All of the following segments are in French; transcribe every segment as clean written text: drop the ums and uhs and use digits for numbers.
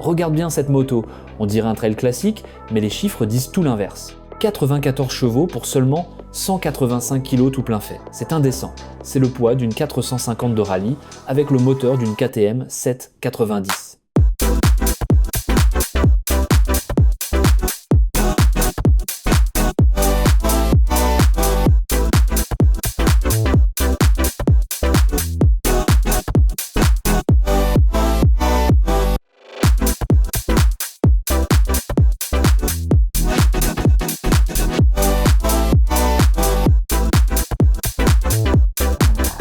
Regarde bien cette moto, on dirait un trail classique, mais les chiffres disent tout l'inverse. 94 chevaux pour seulement 185 kg tout plein fait. C'est indécent. C'est le poids d'une 450 de rallye avec le moteur d'une KTM 790.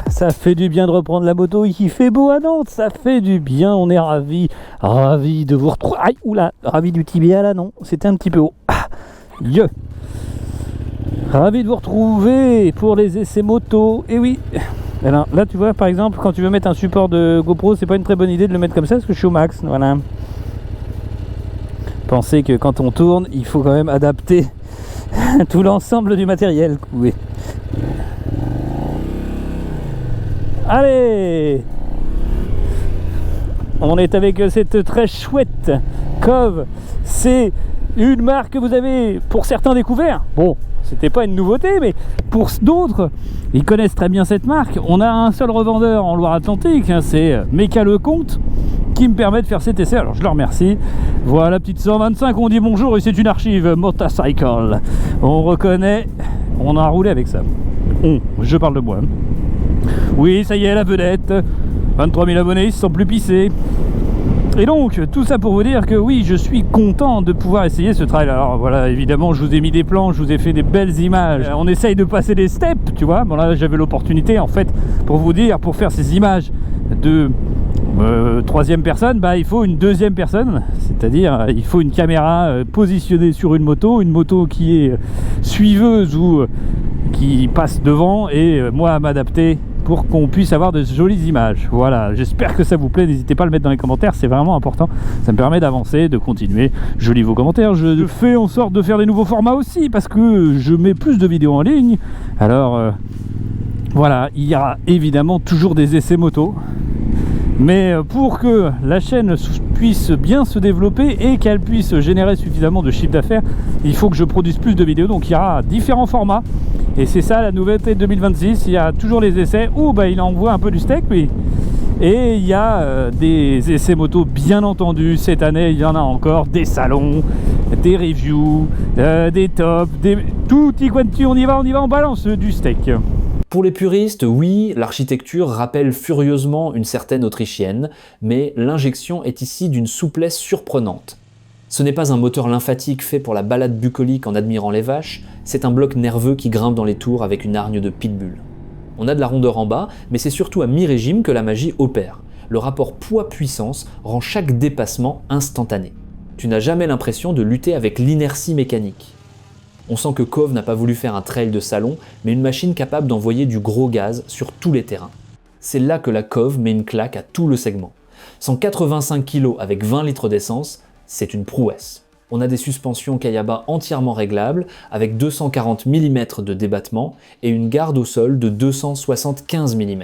Ça fait du bien de reprendre la moto, il fait beau à Nantes, ça fait du bien, on est ravis de vous retrouver. Aïe, oula, ravi du tibia là, non, c'était un petit peu haut. Yeah. Ravi de vous retrouver pour les essais moto, et oui. Alors là tu vois par exemple, quand tu veux mettre un support de GoPro, c'est pas une très bonne idée de le mettre comme ça, parce que je suis au max, voilà. Pensez que quand on tourne, il faut quand même adapter tout l'ensemble du matériel. Oui. Allez, on est avec cette très chouette Cove. C'est une marque que vous avez pour certains découvert. Bon, c'était pas une nouveauté, mais pour d'autres, ils connaissent très bien cette marque. On a un seul revendeur en Loire-Atlantique, hein, c'est Méca Lecomte, qui me permet de faire cet essai. Alors je le remercie. Voilà la petite 125, on dit bonjour et c'est une archive motorcycle. On reconnaît, on a roulé avec ça. Je parle de moi. Oui, ça y est, la vedette, 23 000 abonnés, ils se sont plus pissés. Et donc, tout ça pour vous dire que oui, je suis content de pouvoir essayer ce trail. Alors voilà, évidemment, je vous ai mis des plans, je vous ai fait des belles images. On essaye de passer des steps, tu vois. Bon là, j'avais l'opportunité, en fait, pour vous dire, pour faire ces images de troisième personne, bah, il faut une deuxième personne. C'est-à-dire, il faut une caméra positionnée sur une moto qui est suiveuse ou qui passe devant, et moi à m'adapter pour qu'on puisse avoir de jolies images. Voilà, j'espère que ça vous plaît, n'hésitez pas à le mettre dans les commentaires, c'est vraiment important, ça me permet d'avancer, de continuer. Je lis vos commentaires, je fais en sorte de faire des nouveaux formats aussi, parce que je mets plus de vidéos en ligne. Alors voilà, il y aura évidemment toujours des essais moto, mais pour que la chaîne puisse bien se développer et qu'elle puisse générer suffisamment de chiffre d'affaires, il faut que je produise plus de vidéos, donc il y aura différents formats. Et c'est ça la nouveauté 2026, il y a toujours les essais où bah, il envoie un peu du steak, oui. Et il y a des essais moto, bien entendu. Cette année, il y en a encore, des salons, des reviews, des tops, tout y quanti, on y va, on balance du steak. Pour les puristes, oui, l'architecture rappelle furieusement une certaine autrichienne, mais l'injection est ici d'une souplesse surprenante. Ce n'est pas un moteur lymphatique fait pour la balade bucolique en admirant les vaches, c'est un bloc nerveux qui grimpe dans les tours avec une hargne de pitbull. On a de la rondeur en bas, mais c'est surtout à mi-régime que la magie opère. Le rapport poids-puissance rend chaque dépassement instantané. Tu n'as jamais l'impression de lutter avec l'inertie mécanique. On sent que Cove n'a pas voulu faire un trail de salon, mais une machine capable d'envoyer du gros gaz sur tous les terrains. C'est là que la Cove met une claque à tout le segment. 185 kg avec 20 litres d'essence, c'est une prouesse. On a des suspensions Kayaba entièrement réglables, avec 240 mm de débattement et une garde au sol de 275 mm.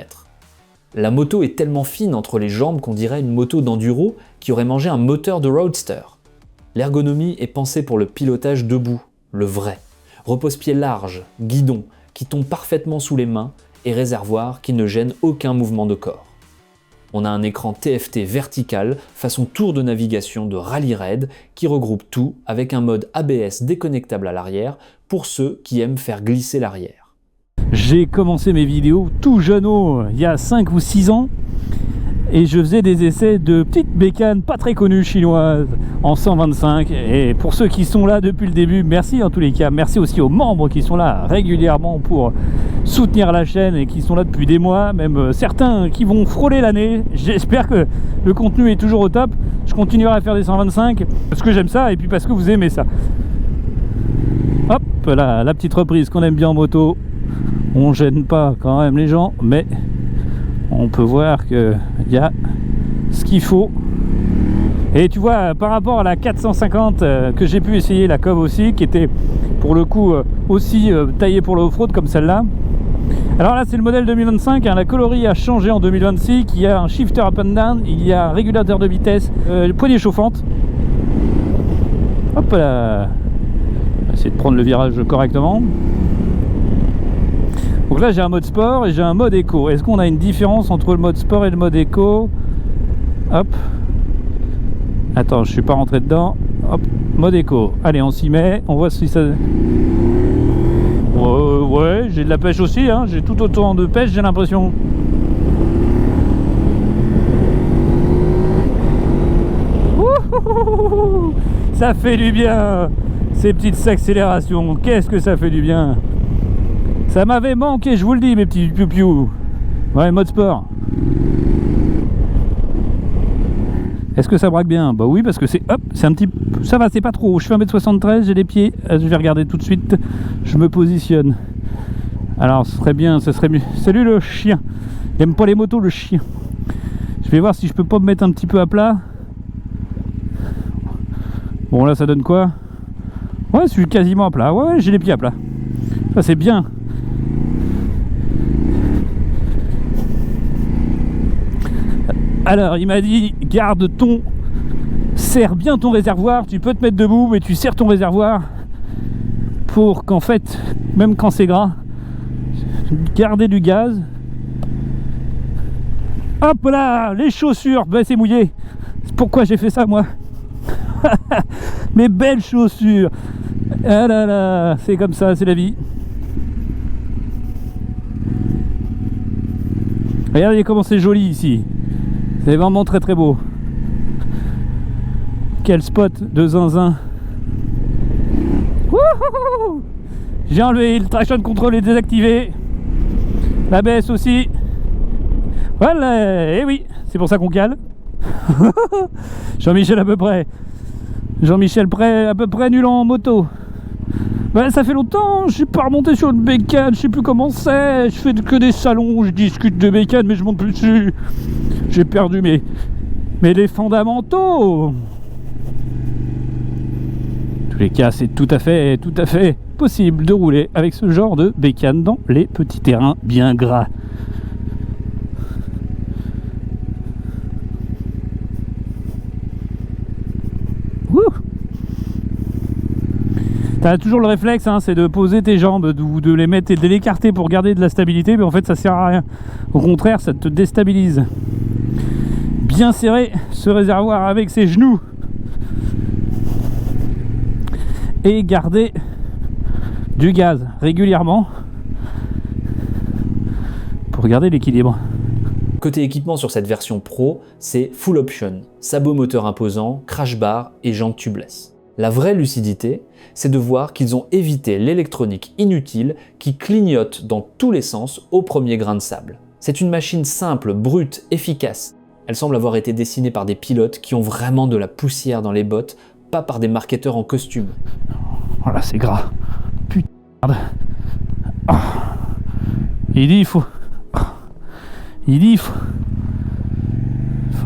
La moto est tellement fine entre les jambes qu'on dirait une moto d'enduro qui aurait mangé un moteur de roadster. L'ergonomie est pensée pour le pilotage debout, le vrai. Repose-pied large, guidon qui tombe parfaitement sous les mains et réservoir qui ne gêne aucun mouvement de corps. On a un écran TFT vertical façon tour de navigation de Rally Raid qui regroupe tout avec un mode ABS déconnectable à l'arrière pour ceux qui aiment faire glisser l'arrière. J'ai commencé mes vidéos tout jeune, il y a 5 ou 6 ans, et je faisais des essais de petites bécanes pas très connues chinoises en 125. Et pour ceux qui sont là depuis le début, merci en tous les cas. Merci aussi aux membres qui sont là régulièrement pour soutenir la chaîne et qui sont là depuis des mois, même certains qui vont frôler l'année. J'espère que le contenu est toujours au top. Je continuerai à faire des 125 parce que j'aime ça et puis parce que vous aimez ça. Hop là, la petite reprise qu'on aime bien en moto. On gêne pas quand même les gens, mais on peut voir qu'il y a ce qu'il faut. Et tu vois, par rapport à la 450 que j'ai pu essayer, la Cove aussi, qui était pour le coup aussi taillée pour le off-road comme celle-là, Alors là c'est le modèle 2025, hein, la coloris a changé en 2026, il y a un shifter up and down, il y a un régulateur de vitesse, poignée chauffante. Hop là, on va essayer de prendre le virage correctement. Donc là j'ai un mode sport et j'ai un mode éco. Est-ce qu'on a une différence entre le mode sport et le mode éco? Hop. Attends, je suis pas rentré dedans. Hop, mode éco. Allez, on s'y met, on voit si ça... Ouais, j'ai de la pêche aussi, hein. J'ai tout autant de pêche, j'ai l'impression. Ça fait du bien, ces petites accélérations. Qu'est-ce que ça fait du bien. Ça m'avait manqué, je vous le dis, mes petits piou-piou. Ouais, mode sport. Est-ce que ça braque bien? Bah oui, parce que c'est... Hop, c'est un petit... Ça va, c'est pas trop. Je fais 1m73, j'ai les pieds. Je vais regarder tout de suite. Je me positionne. Alors, ce serait bien, ce serait mieux. Salut le chien. Il aime pas les motos, le chien. Je vais voir si je peux pas me mettre un petit peu à plat. Bon, là, ça donne quoi? Ouais, je suis quasiment à plat. Ouais, j'ai les pieds à plat. Ça, c'est bien. Alors il m'a dit garde ton, serre bien ton réservoir, tu peux te mettre debout mais tu serres ton réservoir pour qu'en fait, même quand c'est gras, garder du gaz. Hop là, les chaussures, ben c'est mouillé, c'est pourquoi j'ai fait ça moi. Mes belles chaussures, ah là là, c'est comme ça, c'est la vie. Regardez comment c'est joli ici. C'est vraiment très très beau. Quel spot de zinzin. Wouhou! J'ai enlevé le traction control est désactivé. L'ABS aussi. Voilà, et oui, c'est pour ça qu'on cale. Jean-Michel à peu près. Jean-Michel à peu près nul en moto. Ben, ça fait longtemps, je suis pas remonté sur une bécane, je sais plus comment c'est. Je fais que des salons, je discute de bécane mais je monte plus dessus. J'ai perdu mais les fondamentaux. En tous les cas, c'est tout à fait possible de rouler avec ce genre de bécane dans les petits terrains bien gras. Wouh! T'as toujours le réflexe, hein, c'est de poser tes jambes ou de les mettre et de l'écarter pour garder de la stabilité, mais en fait ça sert à rien. Au contraire, ça te déstabilise. Bien serrer ce réservoir avec ses genoux et garder du gaz régulièrement pour garder l'équilibre. Côté équipement sur cette version Pro, c'est full option, sabot moteur imposant, crash bar et jantes tubeless. La vraie lucidité, c'est de voir qu'ils ont évité l'électronique inutile qui clignote dans tous les sens au premier grain de sable. C'est une machine simple, brute, efficace. Elle semble avoir été dessinée par des pilotes qui ont vraiment de la poussière dans les bottes, pas par des marketeurs en costume. Voilà, c'est gras. Putain. Oh. Il dit il faut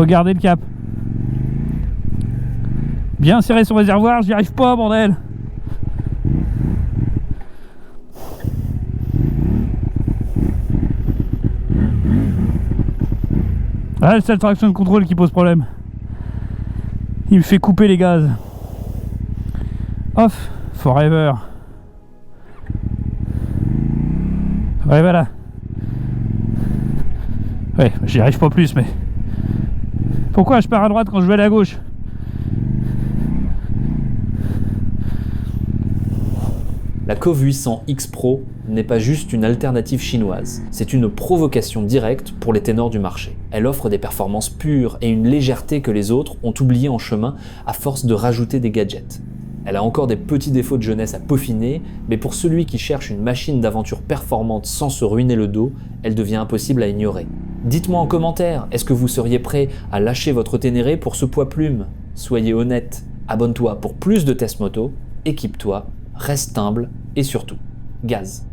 garder le cap. Bien serrer son réservoir, j'y arrive pas, bordel. Ah, c'est la traction de contrôle qui pose problème. Il me fait couper les gaz. Off, forever. Ouais, voilà. Ouais, j'y arrive pas plus, mais... Pourquoi je pars à droite quand je vais aller à gauche? La Cove 800 X Pro n'est pas juste une alternative chinoise, c'est une provocation directe pour les ténors du marché. Elle offre des performances pures et une légèreté que les autres ont oublié en chemin à force de rajouter des gadgets. Elle a encore des petits défauts de jeunesse à peaufiner, mais pour celui qui cherche une machine d'aventure performante sans se ruiner le dos, elle devient impossible à ignorer. Dites-moi en commentaire, est-ce que vous seriez prêt à lâcher votre Ténéré pour ce poids plume? Soyez honnête, abonne-toi pour plus de tests moto, équipe-toi, reste humble et surtout, gaz.